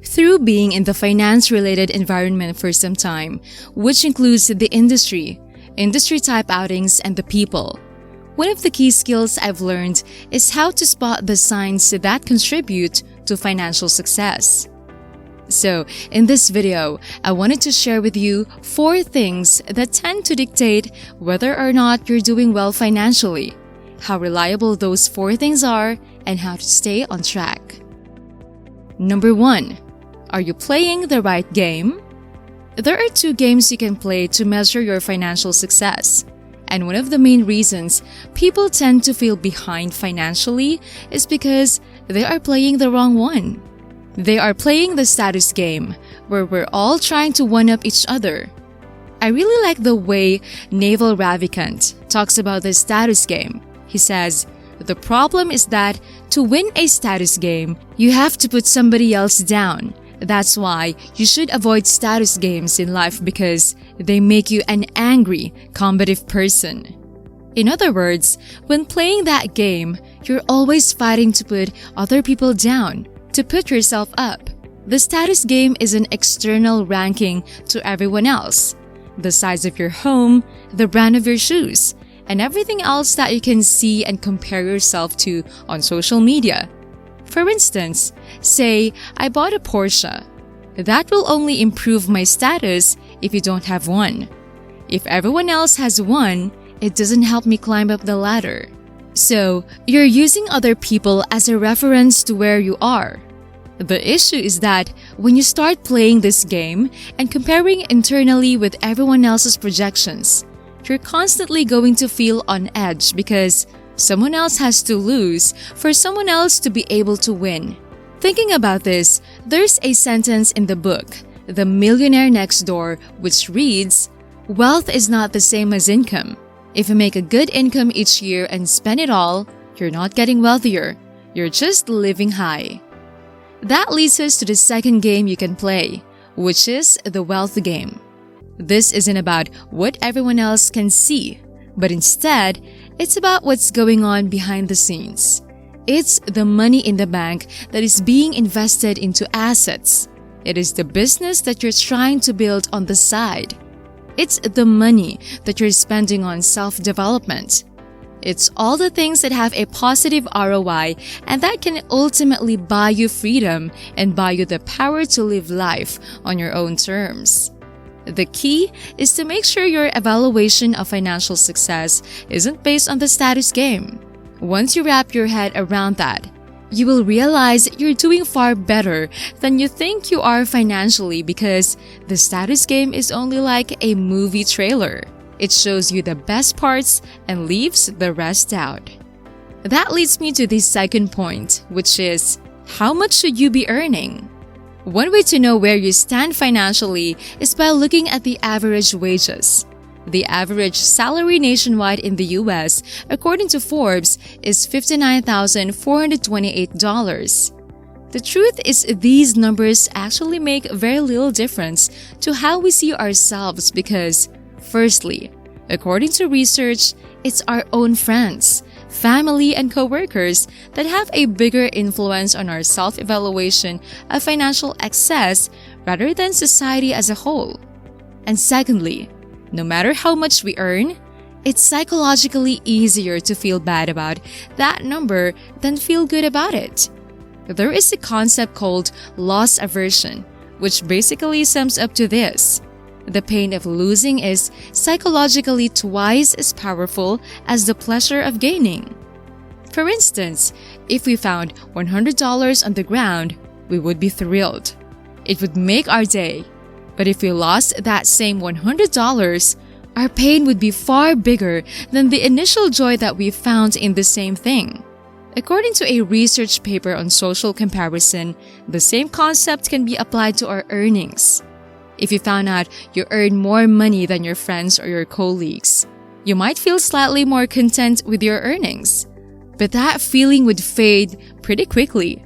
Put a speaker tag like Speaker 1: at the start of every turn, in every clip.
Speaker 1: Through being in the finance-related environment for some time, which includes the industry-type outings, and the people, one of the key skills I've learned is how to spot the signs that contribute to financial success. So, in this video, I wanted to share with you 4 things that tend to dictate whether or not you're doing well financially, how reliable those 4 things are, and how to stay on track. Number 1. Are you playing the right game? There are 2 games you can play to measure your financial success. And one of the main reasons people tend to feel behind financially is because they are playing the wrong one. They are playing the status game, where we're all trying to one-up each other. I really like the way Naval Ravikant talks about the status game. He says, the problem is that to win a status game, you have to put somebody else down. That's why you should avoid status games in life because they make you an angry, combative person. In other words, when playing that game, you're always fighting to put other people down, to put yourself up. The status game is an external ranking to everyone else. The size of your home, the brand of your shoes, and everything else that you can see and compare yourself to on social media. For instance, say I bought a Porsche. That will only improve my status if you don't have one. If everyone else has one, it doesn't help me climb up the ladder. So, you're using other people as a reference to where you are. The issue is that when you start playing this game and comparing internally with everyone else's projections, you're constantly going to feel on edge because someone else has to lose for someone else to be able to win. Thinking about this, there's a sentence in the book, The Millionaire Next Door, which reads, "Wealth is not the same as income. If you make a good income each year and spend it all, you're not getting wealthier. You're just living high." That leads us to the second game you can play, which is the wealth game. This isn't about what everyone else can see, but instead, it's about what's going on behind the scenes. It's the money in the bank that is being invested into assets. It is the business that you're trying to build on the side. It's the money that you're spending on self-development. It's all the things that have a positive ROI and that can ultimately buy you freedom and buy you the power to live life on your own terms. The key is to make sure your evaluation of financial success isn't based on the status game. Once you wrap your head around that, you will realize you're doing far better than you think you are financially because the status game is only like a movie trailer. It shows you the best parts and leaves the rest out. That leads me to the second point, which is, how much should you be earning? One way to know where you stand financially is by looking at the average wages. The average salary nationwide in the US, according to Forbes, is $59,428. The truth is these numbers actually make very little difference to how we see ourselves because, firstly, according to research, it's our own friends, family, and coworkers that have a bigger influence on our self-evaluation of financial excess rather than society as a whole. And secondly, no matter how much we earn, it's psychologically easier to feel bad about that number than feel good about it. There is a concept called loss aversion, which basically sums up to this. The pain of losing is psychologically twice as powerful as the pleasure of gaining. For instance, if we found $100 on the ground, we would be thrilled. It would make our day. But if we lost that same $100, our pain would be far bigger than the initial joy that we found in the same thing. According to a research paper on social comparison, the same concept can be applied to our earnings. If you found out you earn more money than your friends or your colleagues, you might feel slightly more content with your earnings. But that feeling would fade pretty quickly.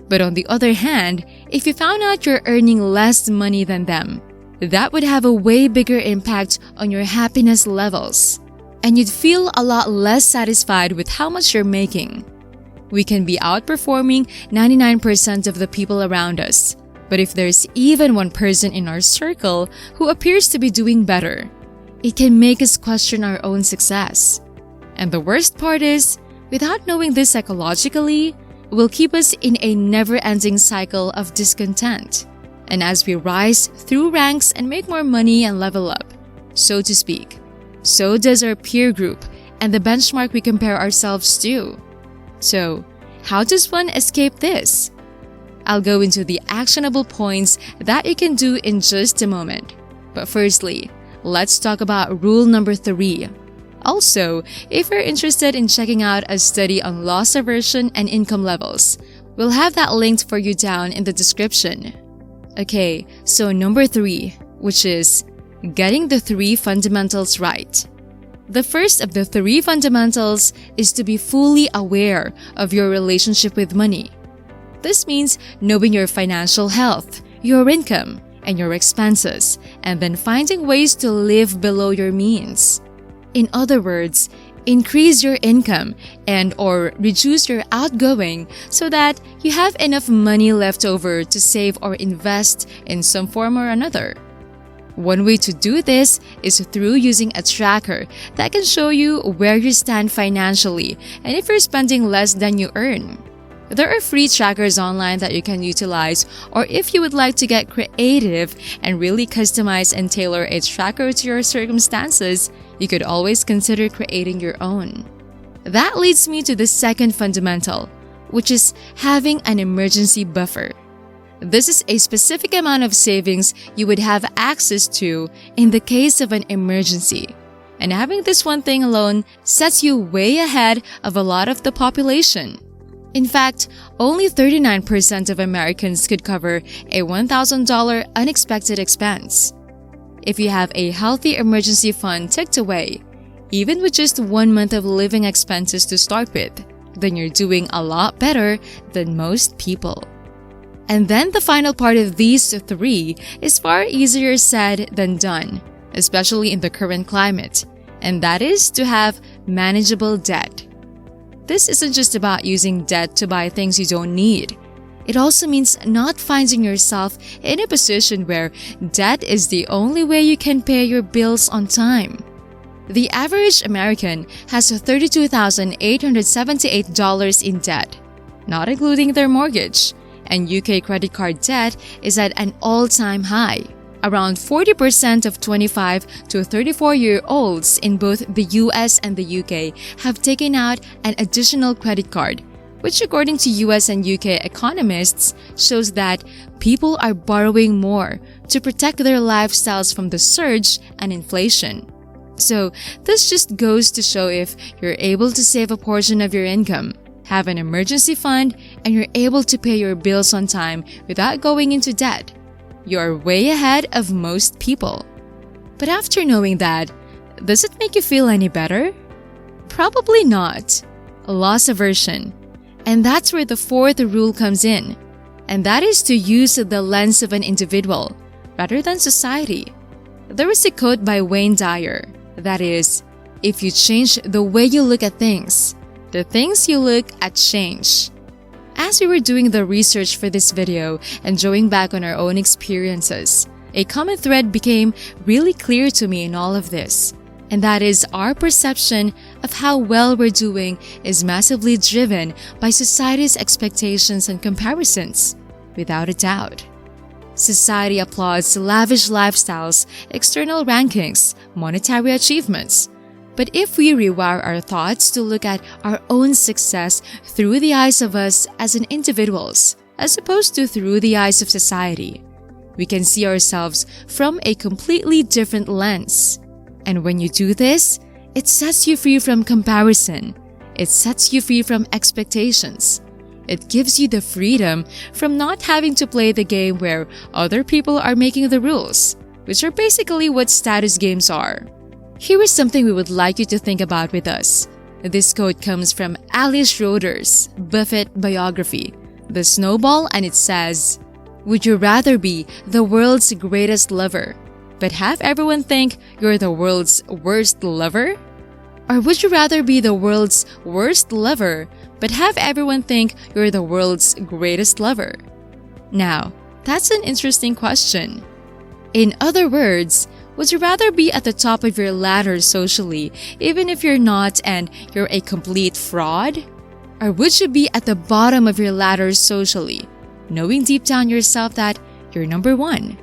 Speaker 1: But on the other hand, if you found out you're earning less money than them, that would have a way bigger impact on your happiness levels. And you'd feel a lot less satisfied with how much you're making. We can be outperforming 99% of the people around us, But if there's even one person in our circle who appears to be doing better, it can make us question our own success. And the worst part is, without knowing this psychologically, it will keep us in a never-ending cycle of discontent. And as we rise through ranks and make more money and level up, so to speak, so does our peer group and the benchmark we compare ourselves to. So, how does one escape this? I'll go into the actionable points that you can do in just a moment. But firstly, let's talk about rule number 3. Also, if you're interested in checking out a study on loss aversion and income levels, we'll have that linked for you down in the description. Okay, so number 3, which is getting the 3 fundamentals right. The first of the 3 fundamentals is to be fully aware of your relationship with money. This means knowing your financial health, your income, and your expenses, and then finding ways to live below your means. In other words, increase your income and/or reduce your outgoing so that you have enough money left over to save or invest in some form or another. One way to do this is through using a tracker that can show you where you stand financially and if you're spending less than you earn. There are free trackers online that you can utilize, or if you would like to get creative and really customize and tailor a tracker to your circumstances, you could always consider creating your own. That leads me to the second fundamental, which is having an emergency buffer. This is a specific amount of savings you would have access to in the case of an emergency. And having this one thing alone sets you way ahead of a lot of the population. In fact, only 39% of Americans could cover a $1,000 unexpected expense. If you have a healthy emergency fund tucked away, even with just 1 month of living expenses to start with, then you're doing a lot better than most people. And then the final part of these 3 is far easier said than done, especially in the current climate, and that is to have manageable debt. This isn't just about using debt to buy things you don't need. It also means not finding yourself in a position where debt is the only way you can pay your bills on time. The average American has $32,878 in debt, not including their mortgage, and UK credit card debt is at an all-time high. Around 40% of 25 to 34-year-olds in both the US and the UK have taken out an additional credit card, which according to US and UK economists shows that people are borrowing more to protect their lifestyles from the surge and inflation. So this just goes to show if you're able to save a portion of your income, have an emergency fund, and you're able to pay your bills on time without going into debt, you're way ahead of most people. But after knowing that, does it make you feel any better? Probably not. Loss aversion. And that's where the 4th rule comes in. And that is to use the lens of an individual rather than society. There is a quote by Wayne Dyer that is, if you change the way you look at things, the things you look at change. As we were doing the research for this video and drawing back on our own experiences, a common thread became really clear to me in all of this, and that is our perception of how well we're doing is massively driven by society's expectations and comparisons, without a doubt. Society applauds lavish lifestyles, external rankings, monetary achievements. But if we rewire our thoughts to look at our own success through the eyes of us as an individuals, as opposed to through the eyes of society, we can see ourselves from a completely different lens. And when you do this, it sets you free from comparison. It sets you free from expectations. It gives you the freedom from not having to play the game where other people are making the rules, which are basically what status games are. Here is something we would like you to think about with us. This quote comes from Alice Schroeder's Buffett biography, The Snowball, and it says, "Would you rather be the world's greatest lover, but have everyone think you're the world's worst lover? Or would you rather be the world's worst lover, but have everyone think you're the world's greatest lover?" Now, That's an interesting question. In other words, would you rather be at the top of your ladder socially, even if you're not and you're a complete fraud? Or would you be at the bottom of your ladder socially, knowing deep down yourself that you're number one?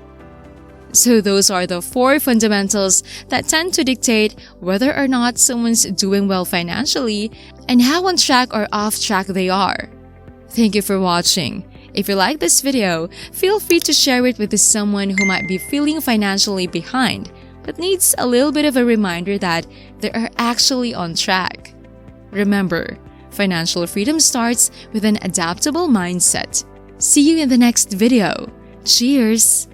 Speaker 1: So those are the 4 fundamentals that tend to dictate whether or not someone's doing well financially and how on track or off track they are. Thank you for watching. If you like this video, feel free to share it with someone who might be feeling financially behind but needs a little bit of a reminder that they are actually on track. Remember, financial freedom starts with an adaptable mindset. See you in the next video. Cheers!